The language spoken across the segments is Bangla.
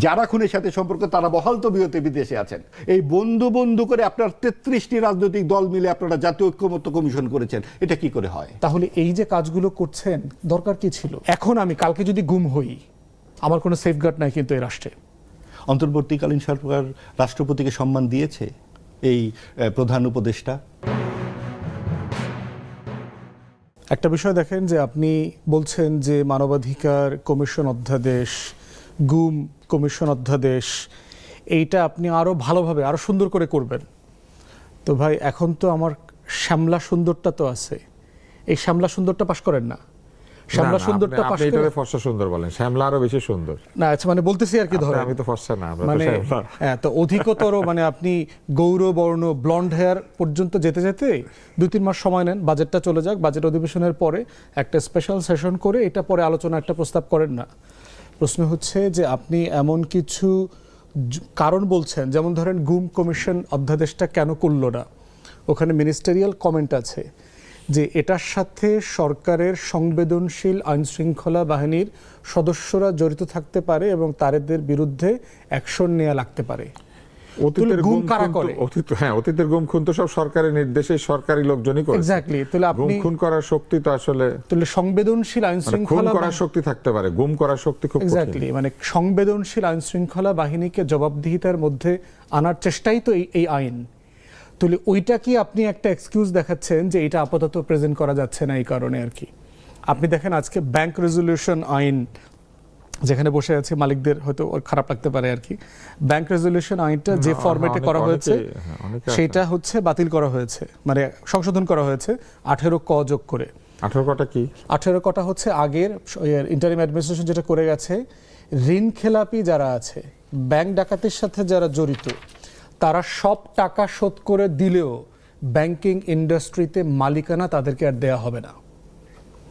যারা খুনের সাথে সম্পর্ক তারা বহাল তবিয়তে বিদেশে আছেন। এই বন্ধু বন্ধু করে আপনার 33টি রাজনৈতিক দল মিলে আপনারা জাতীয় ঐক্যমত্য কমিশন করেছেন, এটা কি করে হয়? তাহলে এই যে কাজগুলো করছেন দরকার কি ছিল? এখন আমি কালকে যদি গুম হই, আমার কোনো সেফগার্ড নাই কিন্তু এই রাষ্ট্রে। অন্তর্বর্তীকালীন সরকার রাষ্ট্রপতিকে সম্মান দিয়েছে এই প্রধান উপদেষ্টা? একটা বিষয় দেখেন যে আপনি বলছেন যে মানবাধিকার কমিশন অধ্যাদেশ, গুম কমিশন অধ্যাদেশ, এইটা আপনি আরো ভালোভাবে আরো সুন্দর করে করবেন। তো ভাই এখন তো আমার শ্যামলা সুন্দরটা তো আছে, এই শ্যামলা সুন্দরটা পাশ করেন না। শ্যামলা সুন্দরটা পাশ আপনি করে এটাকে ফর্সা সুন্দর বলেন, শ্যামলা আরো বেশি সুন্দর না। আচ্ছা মানে বলতেছি আর কি, ধরেন আমি তো ফর্সা না, আমরা তো মানে শ্যামলা। হ্যাঁ, তো অধিকতর মানে আপনি গৌরবর্ণ ব্লন্ড হেয়ার পর্যন্ত যেতে যেতে 2-3 মাস সময় নেন, বাজেটটা চলে যাক, বাজেট অধিবেশনের পরে একটা স্পেশাল সেশন করে এটা পরে আলোচনা একটা প্রস্তাব করেন না। প্রশ্ন হচ্ছে যে আপনি এমন কিছু কারণ বলছেন, যেমন ধরেন গুম কমিশন অধ্যাদেশটা কেন করলো না, ওখানে মিনিস্টেরিয়াল কমেন্ট আছে যে এটার সাথে সরকারের সংবেদনশীল আইনশৃঙ্খলা বাহিনীর সদস্যরা জড়িত থাকতে পারে এবং তাদের বিরুদ্ধে অ্যাকশন নেওয়া লাগতে পারে। অতীতের গুম গুম কারা খুন করে? অতীতের গুম খুন তো সব সরকারের নির্দেশে সরকারি লোকজনই করে। এক্স্যাক্টলি। তাহলে গুম আপনি খুন করার শক্তি তো আসলে তাহলে সংবেদনশীল আইন খুন শৃঙ্খলা করার শক্তি থাকতে পারে, গুম করার শক্তি খুব কঠিন। এক্স্যাক্টলি, মানে সংবেদনশীল আইন শৃঙ্খলা বাহিনীকে জবাবদিহিতার মধ্যে আনার চেষ্টাই তো এই আইন। তাহলে ওইটা কি আপনি একটা এক্সকিউজ দেখাচ্ছেন যে এটা আপাতত প্রেজেন্ট করা যাচ্ছে না এই কারণে আর কি? আপনি দেখেন আজকে ব্যাংক রেজলিউশন আইন যেখানে বসে আছে, মালিকদের হয়তো খারাপ লাগতে পারে আর কি, ব্যাংক রেজলিউশন আইনটা যে ফরম্যাটে করা হয়েছে সেটা হচ্ছে বাতিল করা হয়েছে, মানে সংশোধন করা হয়েছে 18 ক যোগ করে। 18 কটা কি? 18 কটা হচ্ছে আগের ইন্টারিম অ্যাডমিনিস্ট্রেশন যেটা করে গেছে, ঋণ খেলাপি যারা আছে, ব্যাংক ডাকাতির সাথে যারা জড়িত, তারা সব টাকা শোধ করে দিলেও ব্যাংকিং ইন্ডাস্ট্রিতে মালিকানা তাদেরকে আর দেয়া হবে না।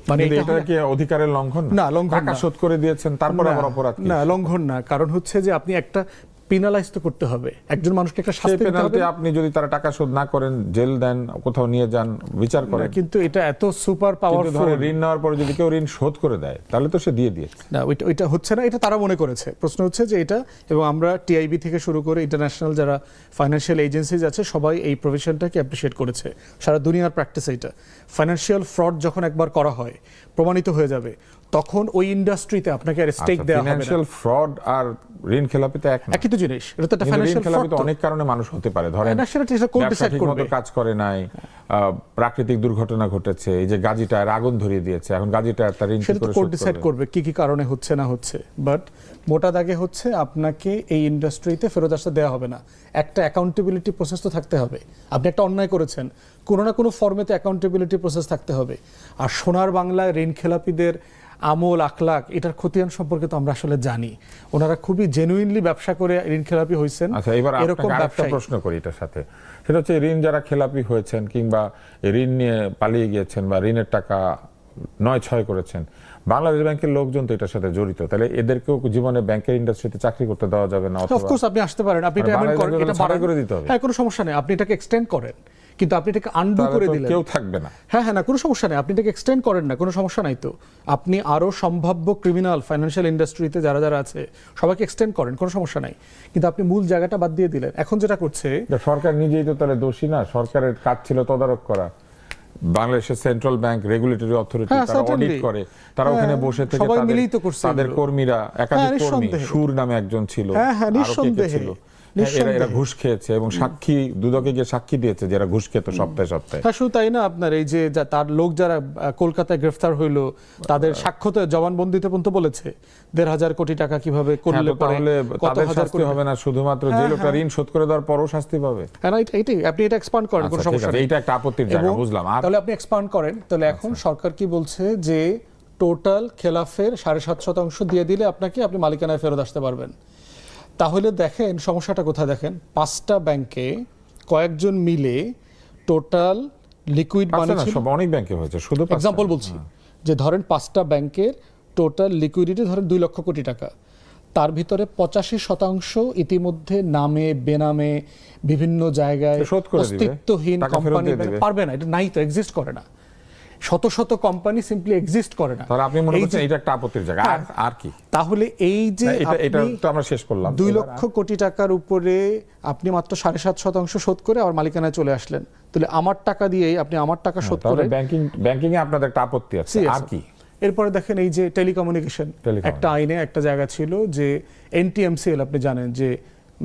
মানে এটা কি অধিকারের লঙ্ঘন? না, লঙ্ঘন টাকা না। শোধ করে দিয়েছেন তারপর আবার অপরাধ কি? না, লঙ্ঘন না। কারণ হচ্ছে যে আপনি একটা পেনালাইজ তো করতে হবে, একজন মানুষকে একটা শাস্তি দিতে হবে। পেনাল্টি আপনি যদি তারা টাকা শোধ না করেন, জেল দেন, কোথাও নিয়ে যান, বিচার করেন। কিন্তু এটা এত সুপার পাওয়ারফুল। ঋণ নেওয়ার পরে যদি কেউ ঋণ শোধ করে দেয় তাহলে তো সে দিয়ে দিয়েছে। না, ওইটা হচ্ছে না, এটা তারা মনে করেছে। প্রশ্ন হচ্ছে যে এটা, এবং আমরা টিআইবি থেকে শুরু করে ইন্টারন্যাশনাল যারা ফাইন্যান্সিয়াল এজেন্সিজ আছে সবাই এই প্রভিশনটাকে অ্যাপ্রিশিয়েট করেছে। সারা দুনিয়ার প্র্যাকটিস এটা। ফাইন্যান্সিয়াল ফ্রড যখন একবার করা হয়, প্রমাণিত হয়ে যাবে, তখন ওই ইন্ডাস্ট্রিতে আপনাকে আর স্টেক দেওয়া হবে না। ফাইন্যান্সিয়াল ফ্রড আর ঋণ খেলাপিতে এক না। একই তো জিনিস। এটা তো একটা ঋণ ফাইন্যান্সিয়াল খেলাপি ফ্রড। তো অনেক কারণে মানুষ হতে পারে। ধরেন সেটা কোর্ট ডিসাইড করবে, কাজ করে নাই, প্রাকৃতিক দুর্ঘটনা ঘটেছে, এই যে গাজী টায়ার আগুন ধরিয়ে দিয়েছে, এখন গাজী টায়ার তার ঋণ সেটা তো করে কোর্ট শোধ ডিসাইড করবে। করবে কি কি কারণে হচ্ছে না হচ্ছে। বাট মোটা দাগে হচ্ছে আপনাকে এই ইন্ডাস্ট্রিতে ফেরত আসতে দেওয়া হবে না। একটা অ্যাকাউন্টেবিলিটি প্রসেস তো থাকতে হবে। আপনি একটা অন্যায় করেছেন, কোনো না কোনো ফর্মেতে অ্যাকাউন্টেবিলিটি প্রসেস থাকতে হবে। আর সোনার বাংলায় ঋণ খেলাপিদের আমল আখলাক, এটার খতিয়ান সম্পর্কে তো আমরা আসলে জানি। ওনারা খুবই জেনুইনলি ব্যবসা করে ঋণ খেলাপি হয়েছেন। আচ্ছা, এবার এরকম আপনাকে আরেকটা প্রশ্ন করি এটার সাথে, সেটা হচ্ছে ঋণ যারা খেলাপি হয়েছেন কিংবা ঋণ নিয়ে পালিয়ে গিয়েছেন বা ঋণের টাকা নয় ছয় করেছেন, বাংলাদেশ ব্যাংকের লোকজন তো এটার সাথে জড়িত, তাহলে এদেরকেও জীবনে ব্যাংকের ইন্ডাস্ট্রিতে চাকরি করতে দেওয়া যাবে না? অফকোর্স আপনি আসতে পারেন, আপনি এটা এমন করেন, এটা বাড়াই করে দিতে হবে। হ্যাঁ, কোনো সমস্যা নেই, আপনি এটাকে এক্সটেন্ড করেন, কিন্তু আপনি এটাকে আনডু করে দিলেন, কেউ থাকবে না। হ্যাঁ হ্যাঁ, না কোনো সমস্যা নেই, আপনি এটাকে এক্সটেন্ড করেন না, কোনো সমস্যা নাই তো। আপনি আরো সম্ভাব্য ক্রিমিনাল ফাইন্যান্সিয়াল ইন্ডাস্ট্রিতে যারা যারা আছে সবাইকে এক্সটেন্ড করেন, কোনো সমস্যা নাই, কিন্তু আপনি মূল জায়গাটা বাদ দিয়ে দিলেন। এখন যেটা করছে সরকার নিজেই তো তাহলে দোষী না, সরকারের কাজ ছিল তদারক করা। বাংলাদেশের সেন্ট্রাল ব্যাংক রেগুলেটরি অথরিটি, তারা অডিট করে, তারা ওখানে বসে থেকে সবাই মিলেই তো করছে তাদের কর্মীরা, একাধিক কর্মী, সুর নামে একজন ছিল, এরা ঘুষ খেয়েছে এবং সাক্ষী দুদকে গিয়ে সাক্ষী দিয়েছে যারা ঘুষ খেত সপ্তাহে সপ্তাহে। হ্যাঁ, শুধু তাই না, আপনার এই যে তার লোক যারা কলকাতায় গ্রেফতার হইলো, তাদের সাক্ষ্যতে জবানবন্দিতে পর্যন্ত বলেছে 1,500 কোটি টাকা কিভাবে করলে তাহলে তাদের শাস্তি হবে না, শুধুমাত্র যে লোকটা ঋণ শোধ করে দেওয়ার পরও শাস্তি পাবে? হ্যাঁ, এইটাই আপনি এটা এক্সপান্ড করেন, কোনো সমস্যা নেই। এইটা একটা আপত্তির জায়গা, বুঝলাম। তাহলে আপনি এক্সপান্ড করেন। তাহলে এখন সরকার কি বলছে যে টোটাল খেলাফের 7.5% দিয়ে দিলে আপনি মালিকানায় ফেরত আসতে পারবেন। তাহলে দেখেন সমস্যাটা কোথায়, দেখেন 5টা ব্যাংকে কয়েকজন মিলে টোটাল লিকুইড মানি ছিল, অনেক ব্যাংকে হয়েছে, শুধু এক্সাম্পল বলছি, যে ধরেন 5টা ব্যাংকের টোটাল লিকুইডিটি ধরেন 2 লক্ষ কোটি টাকা, তার ভিতরে 85% ইতিমধ্যে নামে বেনামে বিভিন্ন জায়গায় অস্তিত্বহীন কোম্পানি পারবে না, এটা নাই তো, এক্সিস্ট করে না। শত শত কোম্পানি সিম্পলি এক্সিস্ট করে না। তাহলে আপনি মনে এই করছেন যে- এটা একটা আপত্তির জায়গা, হ্যাঁ। আর কি? তাহলে এই যে এটা আপনি তো আমরা শেষ করলাম। 2 লক্ষ কোটি টাকার উপরে আপনি মাত্র 7.5% শোধ করে আবার মালিকানায় চলে আসলেন, তাহলে আমার টাকা দিয়েই আপনি আমার টাকা শোধ করে তাহলে ব্যাংকিং এ আপনাদের একটা আপত্তি আছে, Yes, আর sir. কি? এরপরে দেখেন এই যে টেলিকমিউনিকেশন, একটা আইনে একটা জায়গা ছিল যে এনটিএমসিএল, আপনি জানেন যে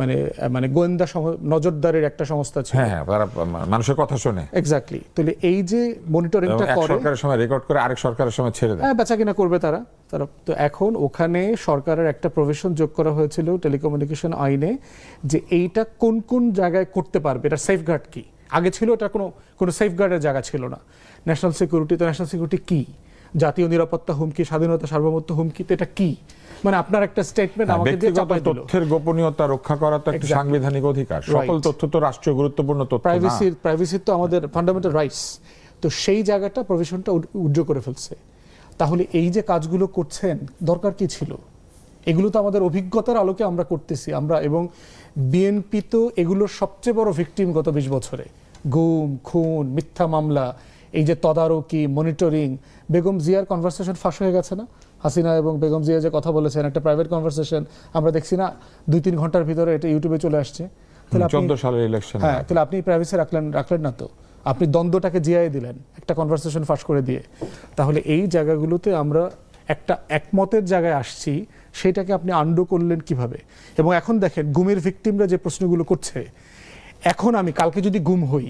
মানে মানে গোয়েন্দা নজরদারির একটা সংস্থা ছিল। হ্যাঁ, তারা মানুষের কথা শুনে এক্স্যাক্টলি। তাহলে এই যে মনিটরিংটা এক করে, সরকারের সময় রেকর্ড করে আরেক সরকারের সময় ছেড়ে দেয়। হ্যাঁ, বেচা কিনা করবে তারা। তো এখন ওখানে সরকারের একটা প্রভিশন যোগ করা হয়েছিল টেলিকমিউনিকেশন আইনে, যে এইটা কোন কোন জায়গায় করতে পারবে, এটা সেফগার্ড কি। আগে ছিল এটা কোনো সেফগার্ডের জায়গা ছিল না। ন্যাশনাল সিকিউরিটি, তো ন্যাশনাল সিকিউরিটি কি, জাতীয় নিরাপত্তা হুমকি, স্বাধীনতা সার্বভৌমত্ব হুমকি, তো এটা কি? মানে আপনার একটা স্টেটমেন্ট আমাকে দিয়ে ব্যক্তিগত চাপাই দিল। তথ্যের গোপনীয়তা রক্ষা করা তো একটা Exactly. সাংবিধানিক অধিকার। সকল Right. তথ্য তো রাষ্ট্রীয় গুরুত্বপূর্ণ তথ্য না। প্রাইভেসি তো আমাদের ফান্ডামেন্টাল রাইটস। তো সেই জায়গাটা প্রভিশনটা উজ্জ্ব করে ফেলছে। তাহলে এই যে কাজগুলো করছেন, দরকার কি ছিল? এগুলো তো আমাদের অভিজ্ঞতার আলোকে আমরা করতেছি আমরা, এবং বিএনপি তো এগুলোর সবচেয়ে বড় ভিকটিম গত 20 বছরে। গুম, খুন, মিথ্যা মামলা, এই যে তদারকি, মনিটরিং। বেগম জিয়ার কনভারসেশন ফাঁস হয়ে গেছে না? হাসিনা এবং বেগম জিয়া যে কথা বলেছেন, একটা প্রাইভেট কনভারসেশন আমরা দেখছি না, 2-3 ঘন্টার ভিতরে এটা ইউটিউবে চলে আসছে। তাহলে 14 সালের ইলেকশন। হ্যাঁ, তাহলে আপনি প্রাইভেসি রাখলেন না তো, আপনি দ্বন্দ্বটাকে জিয়াই দিলেন একটা কনভারসেশন ফাঁস করে দিয়ে। তাহলে এই জায়গাগুলোতে আমরা একটা একমতের জায়গায় আসছি, সেটাকে আপনি আন্ডু করলেন কিভাবে? এবং এখন দেখেন গুমের ভিকটিমরা যে প্রশ্নগুলো করছে, এখন আমি কালকে যদি গুম হই,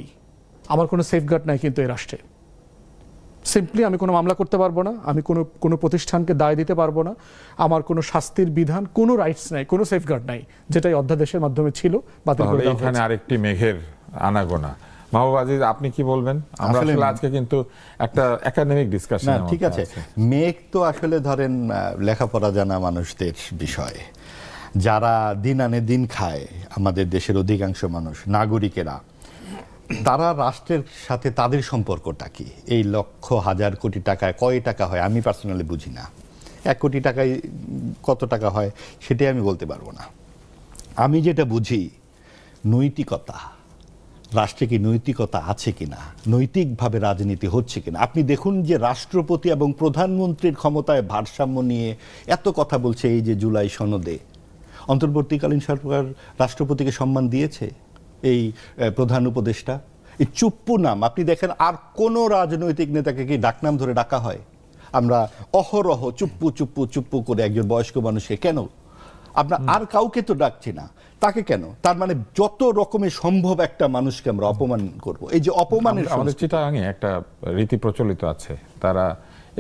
আমার কোনো সেফগার্ড নাই কিন্তু এই রাষ্ট্রে। সিম্পলি আমি কোনো মামলা করতে পারবো না, আমি কোনো প্রতিষ্ঠানকে দায় দিতে পারবো না, আমার কোনো শাস্তির বিধান, কোনো রাইটস নাই, কোনো সেফগার্ড নাই, যেটা এই অধ্যাদেশের মাধ্যমে ছিল, বাতিল করে দেওয়া এখানে হয়েছে। আরেকটি মেঘের আনাগোনা। মাহবুব আজিজ, আপনি কি বলবেন? আমরা আসলে আসলে আজকে কিন্তু একটা একাডেমিক ডিসকাশন। না, ঠিক আছে। মেঘ তো আসলে ধরেন লেখাপড়া জানা মানুষদের বিষয়, যারা দিন আনে দিন খায়, আমাদের দেশের অধিকাংশ মানুষ, নাগরিকেরা, তারা রাষ্ট্রের সাথে তাদের সম্পর্কটা কি? এই লক্ষ হাজার কোটি টাকায় কয় টাকা হয় আমি পার্সোনালি বুঝি না। 1 কোটি টাকায় কত টাকা হয় সেটাই আমি বলতে পারবো না। আমি যেটা বুঝি, নৈতিকতা, রাষ্ট্রে কি নৈতিকতা আছে কিনা, নৈতিকভাবে রাজনীতি হচ্ছে কিনা। আপনি দেখুন যে রাষ্ট্রপতি এবং প্রধানমন্ত্রীর ক্ষমতায় ভারসাম্য নিয়ে এত কথা বলছে এই যে জুলাই সনদে, অন্তর্বর্তীকালীন সরকার রাষ্ট্রপতিকে সম্মান দিয়েছে? এই প্রধান উপদেষ্টা, এই চুপ্পু নাম, আপনি দেখেন আর কোন রাজনৈতিক নেতাকে কি ডাকনাম ধরে ডাকা হয়? আমরা অহরহ চুপ্পু চুপ্পু চুপ্পু করে একজন বয়স্ক মানুষকে কেন? আমরা আর কাউকে তো ডাকছি না, তাকে কেন? তার মানে যত রকমের সম্ভব একটা মানুষকে আমরা অপমান করব। এই যে অপমানের আমাদের চিটাগাঙে একটা রীতি প্রচলিত আছে, তারা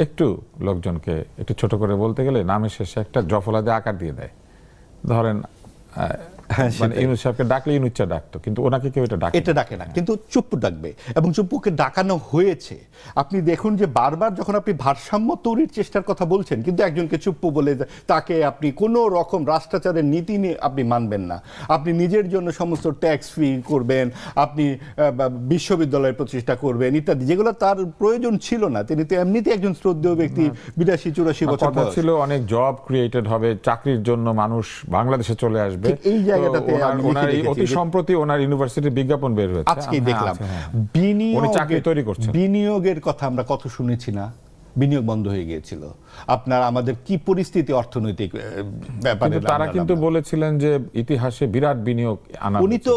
একটু লোকজনকে একটু ছোট করে বলতে গেলে নামের শেষে একটা জফলা দিয়ে আকার দিয়ে দেয়। ধরেন মানে ইউনুস সাহেবকে ডাকলে ইউনুচ্চা ডাকতো, কিন্তু ওনাকে কেউ এটা ডাকে না, কিন্তু চুপ্পু ডাকবে, এবং চুপ্পুকে ডাকানো হয়েছে। আপনি দেখুন যে বারবার যখন আপনি ভারসাম্য তৈরির চেষ্টার কথা বলছেন, কিন্তু একজনকে চুপ্পু বলে তাকে আপনি কোনো রকম রাষ্ট্রাচারের নীতি নিয়ে আপনি মানবেন না, আপনি নিজের জন্য সমস্ত ট্যাক্স ফ্রি করবেন, আপনি বিশ্ববিদ্যালয় প্রতিষ্ঠা করবেন ইত্যাদি, যেগুলো তার প্রয়োজন ছিল না। তিনি তো এমনিতে একজন শ্রদ্ধেয় ব্যক্তি, 82-84 বছর বয়স ছিল, অনেক জব ক্রিয়েটেড হবে, চাকরির জন্য মানুষ বাংলাদেশে চলে আসবে। এই জায়গাটাতে অতি সম্প্রতি ওনার ইউনিভার্সিটির বিজ্ঞাপন বের হয়েছে, আজকেই দেখলাম। উনি চাকরি তৈরি করছেন। বিনিয়োগের কথা আমরা কত শুনেছি না? বিনিয়োগ বন্ধ হয়ে গিয়েছিল। আপনার আমাদের কি পরিস্থিতি অর্থনৈতিক ব্যাপারে? তারা কিন্তু বলেছিলেন যে ইতিহাসে বিরাট বিনিয়োগ আনা হয়েছে। উনি তো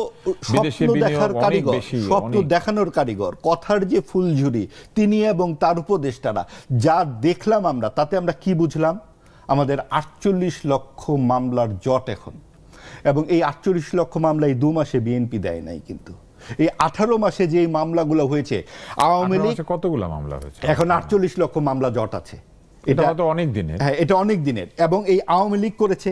বিদেশি স্বপ্ন বিনিয়োগ দেখার অনেক কারিগর, বেশি, স্বপ্ন দেখানোর কারিগর, কথার যে ফুলঝুরি, তিনি এবং তার উপদেষ্টারা যা দেখলাম আমরা, তাতে আমরা কি বুঝলাম? আমাদের 48 লক্ষ মামলার জট এখন, এবং এই 48 লক্ষ মামলা এই 2 মাসে বিএনপি দেয় নাই। কিন্তু এই 18 মাসে যে মামলাগুলো হয়েছে, আওয়ামী লীগ কতগুলো মামলা হয়েছে, এখন 48 লক্ষ মামলা জট আছে। এটা তো অনেক দিনের। হ্যাঁ, এটা অনেক দিনের, এবং এই আওয়ামী লীগ করেছে।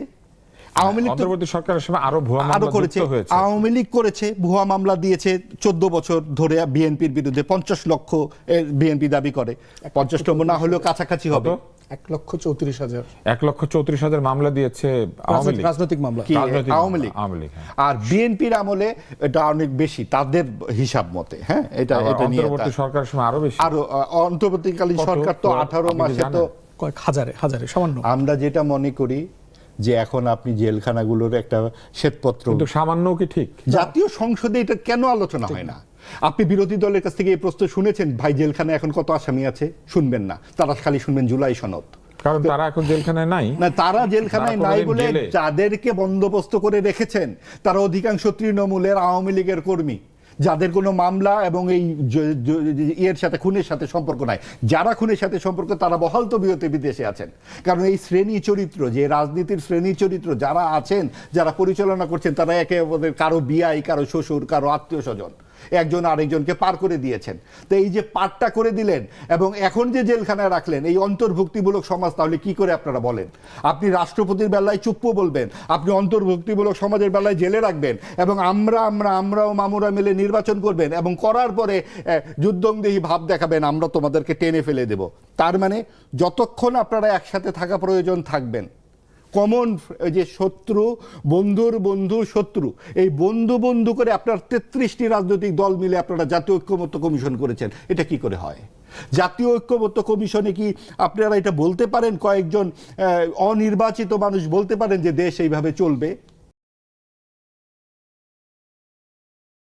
আওয়ামী লীগ অন্তর্বর্তী সরকারের সময় আরো ভুয়া মামলা করেছে, হয়েছে। আওয়ামী লীগ করেছে, ভুয়া মামলা দিয়েছে 14 বছর ধরে বিএনপির বিরুদ্ধে। 50 লক্ষ বিএনপি দাবি করে, 50তম না হলেও কাছাকাছি হবে। 1,34,000 1,34,000 মামলা দিয়েছে আওয়ামী লীগ, রাজনৈতিক মামলা। আওয়ামী লীগ। আর বিএনপির আমলে এটা অনেক বেশি, তাদের হিসাব মতে। হ্যাঁ, এটা নিয়ে অন্তর্বর্তী সরকারের সময় আরো বেশি। আরো অন্তর্বর্তীকালীন সরকার তো 18 মাসে তো কয়েক হাজারে সামান্য। আমরা যেটা মনে করি যে এখন আপনি জেলখানাগুলোর একটা শ্বেতপত্র, কিন্তু সামান্য কি ঠিক? জাতীয় সংসদে এটা কেন আলোচনা হয় না? আপনি বিরোধী দলের কাছ থেকে এই প্রশ্ন শুনেছেন, ভাই জেলখানায় এখন কত আসামি আছে? শুনবেন না, তারা খালি শুনবেন জুলাই সনদ। কারণ তারা এখন জেলখানায় নাই। না, তারা জেলখানায় তারা নাই কোনোদিন বলে জেলে। যাদেরকে বন্দোবস্ত করে রেখেছেন তারা অধিকাংশ তৃণমূলের, আওয়ামী লীগের কর্মী, যাদের কোনো মামলা এবং এই এর সাথে, খুনের সাথে সম্পর্ক নাই। যারা খুনের সাথে সম্পর্ক তারা বহাল তবিয়তে বিদেশে আছেন। কারণ এই শ্রেণী চরিত্র, যে রাজনীতির শ্রেণী চরিত্র যারা আছেন, যারা পরিচালনা করছেন, তারা একে অপরের কারো বিয়াই, কারো শ্বশুর, কারো আত্মীয় স্বজন, একজন আরেকজনকে পার করে দিয়েছেন। তো এই যে পারটা করে দিলেন এবং এখন যে জেলখানায় রাখলেন, এই অন্তর্ভুক্তিমূলক সমাজ তাহলে কি করে আপনারা বলেন? আপনি রাষ্ট্রপতির বেলায় চুপ্প বলবেন, আপনি অন্তর্ভুক্তিমূলক সমাজের বেলায় জেলে রাখবেন, এবং আমরাও মামুরা মিলে নির্বাচন করবেন এবং করার পরে যুদ্ধংদেহী ভাব দেখাবেন, আমরা তোমাদেরকে টেনে ফেলে দেব। তার মানে যতক্ষণ আপনারা একসাথে থাকা প্রয়োজন থাকবেন, কমন যে শত্রু, বন্ধুর বন্ধু শত্রু, এই বন্ধু বন্ধু করে আপনার 33টি রাজনৈতিক দল মিলে আপনারা জাতীয় ঐক্যমত্য কমিশন করেছেন। এটা কি করে হয়? জাতীয় ঐক্যমত্য কমিশনে কি আপনারা এটা বলতে পারেন, কয়েকজন অনির্বাচিত মানুষ বলতে পারেন যে দেশ এইভাবে চলবে?